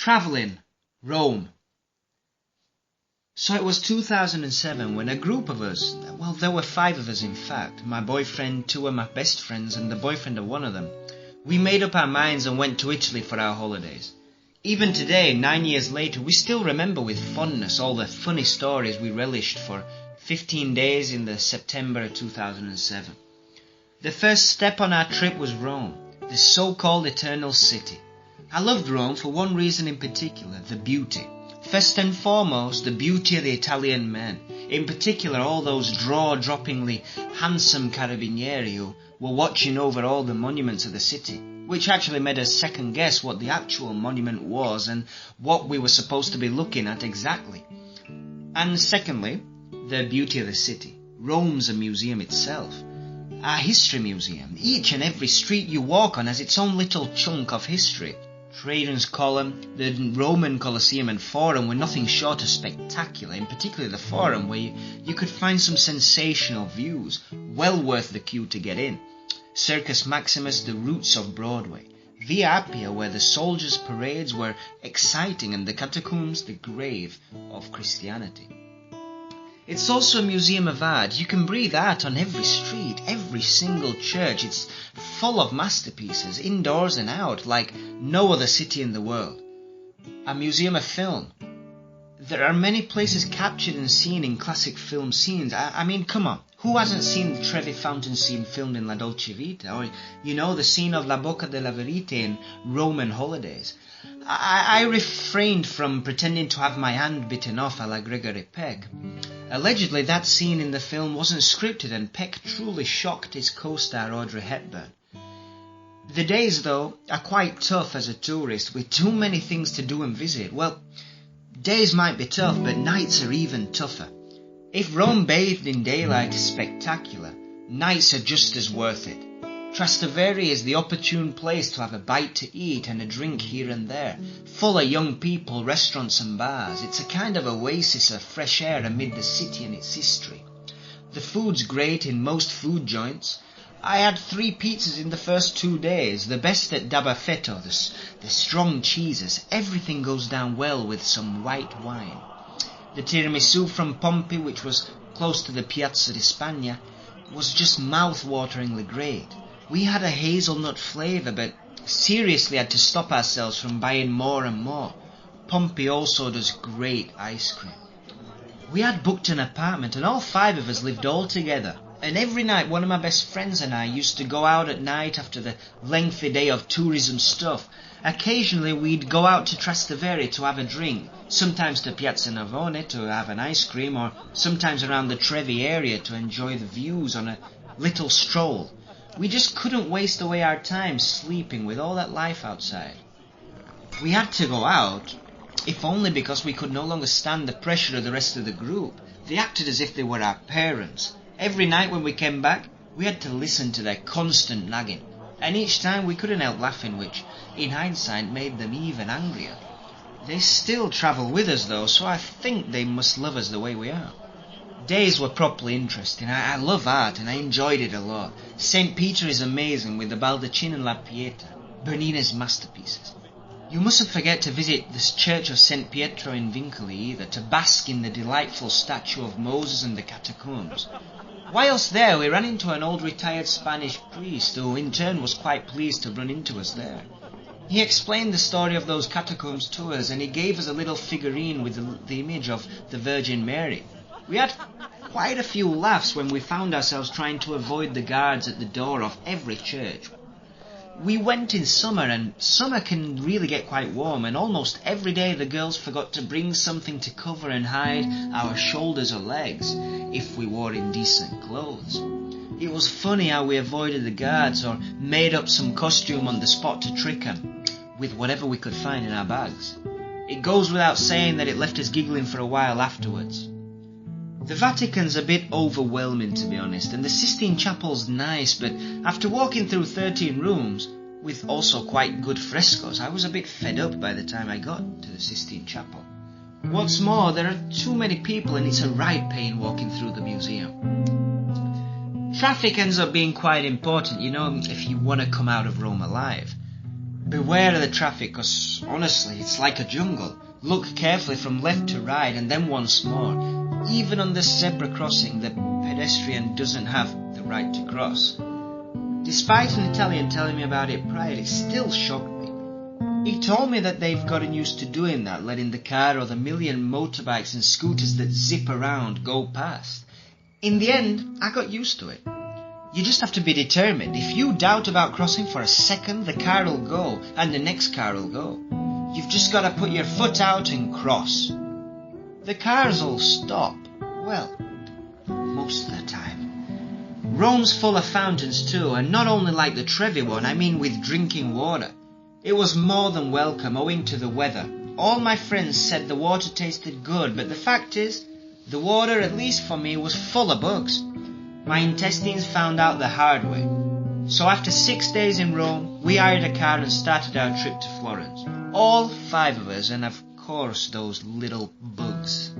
Travelling, Rome. So it was 2007 when a group of us, well, there were 5 of us in fact, my boyfriend, 2 of my best friends and the boyfriend of one of them, we made up our minds and went to Italy for our holidays. Even today, 9 years later, we still remember with fondness all the funny stories we relished for 15 days in the September 2007. The first step on our trip was Rome, the so-called eternal city. I loved Rome for one reason in particular, the beauty. First and foremost, the beauty of the Italian men. In particular, all those jaw-droppingly handsome carabinieri who were watching over all the monuments of the city, which actually made us second guess what the actual monument was and what we were supposed to be looking at exactly. And secondly, the beauty of the city. Rome's a museum itself. A history museum. Each and every street you walk on has its own little chunk of history. Trajan's Column, the Roman Colosseum and Forum were nothing short of spectacular, in particular the Forum, where you could find some sensational views, well worth the queue to get in. Circus Maximus, the roots of Broadway. Via Appia, where the soldiers' parades were exciting, and the Catacombs, the grave of Christianity. It's also a museum of art. You can breathe art on every street, every single church. It's full of masterpieces, indoors and out, like no other city in the world. A museum of film. There are many places captured and seen in classic film scenes. I mean, come on. Who hasn't seen the Trevi fountain scene filmed in La Dolce Vita? Or, the scene of La Bocca della Verite in Roman Holidays? I refrained from pretending to have my hand bitten off a la Gregory Peck. Allegedly, that scene in the film wasn't scripted and Peck truly shocked his co-star Audrey Hepburn. The days, though, are quite tough as a tourist with too many things to do and visit. Well, days might be tough, but nights are even tougher. If Rome bathed in daylight is spectacular, nights are just as worth it. Trastevere is the opportune place to have a bite to eat and a drink here and there, full of young people, restaurants and bars. It's a kind of oasis of fresh air amid the city and its history. The food's great in most food joints. I had 3 pizzas in the first 2 days, the best at Dabafetto, the strong cheeses. Everything goes down well with some white wine. The tiramisu from Pompi, which was close to the Piazza di Spagna, was just mouth-wateringly great. We had a hazelnut flavour, but seriously had to stop ourselves from buying more and more. Pompi also does great ice cream. We had booked an apartment and all 5 of us lived all together. And every night one of my best friends and I used to go out at night after the lengthy day of tourism stuff. Occasionally we'd go out to Trastevere to have a drink, sometimes to Piazza Navone to have an ice cream, or sometimes around the Trevi area to enjoy the views on a little stroll. We just couldn't waste away our time sleeping with all that life outside. We had to go out, if only because we could no longer stand the pressure of the rest of the group. They acted as if they were our parents. Every night when we came back, we had to listen to their constant nagging, and each time we couldn't help laughing, which, in hindsight, made them even angrier. They still travel with us, though, so I think they must love us the way we are. Days were properly interesting. I love art, and I enjoyed it a lot. St. Peter is amazing, with the Baldacchino and La Pieta, Bernina's masterpieces. You mustn't forget to visit the church of St. Pietro in Vincoli either, to bask in the delightful statue of Moses and the catacombs. Whilst there, we ran into an old retired Spanish priest, who in turn was quite pleased to run into us there. He explained the story of those catacombs to us, and he gave us a little figurine with the image of the Virgin Mary. We had quite a few laughs when we found ourselves trying to avoid the guards at the door of every church. We went in summer, and summer can really get quite warm, and almost every day the girls forgot to bring something to cover and hide our shoulders or legs, if we wore indecent clothes. It was funny how we avoided the guards or made up some costume on the spot to trick them, with whatever we could find in our bags. It goes without saying that it left us giggling for a while afterwards. The Vatican's a bit overwhelming, to be honest, and the Sistine Chapel's nice, but after walking through 13 rooms, with also quite good frescoes, I was a bit fed up by the time I got to the Sistine Chapel. What's more, there are too many people and it's a right pain walking through the museum. Traffic ends up being quite important, if you want to come out of Rome alive. Beware of the traffic, 'cause honestly, it's like a jungle. Look carefully from left to right and then once more. Even on the zebra crossing, the pedestrian doesn't have the right to cross. Despite an Italian telling me about it prior, it still shocked me. He told me that they've gotten used to doing that, letting the car or the million motorbikes and scooters that zip around go past. In the end, I got used to it. You just have to be determined. If you doubt about crossing for a second, the car will go, and the next car will go. You've just got to put your foot out and cross. The cars all stop. Well, most of the time. Rome's full of fountains too, and not only like the Trevi one, I mean with drinking water. It was more than welcome owing to the weather. All my friends said the water tasted good, but the fact is, the water, at least for me, was full of bugs. My intestines found out the hard way. So after 6 days in Rome, we hired a car and started our trip to Florence. All 5 of us, and of course those little bugs.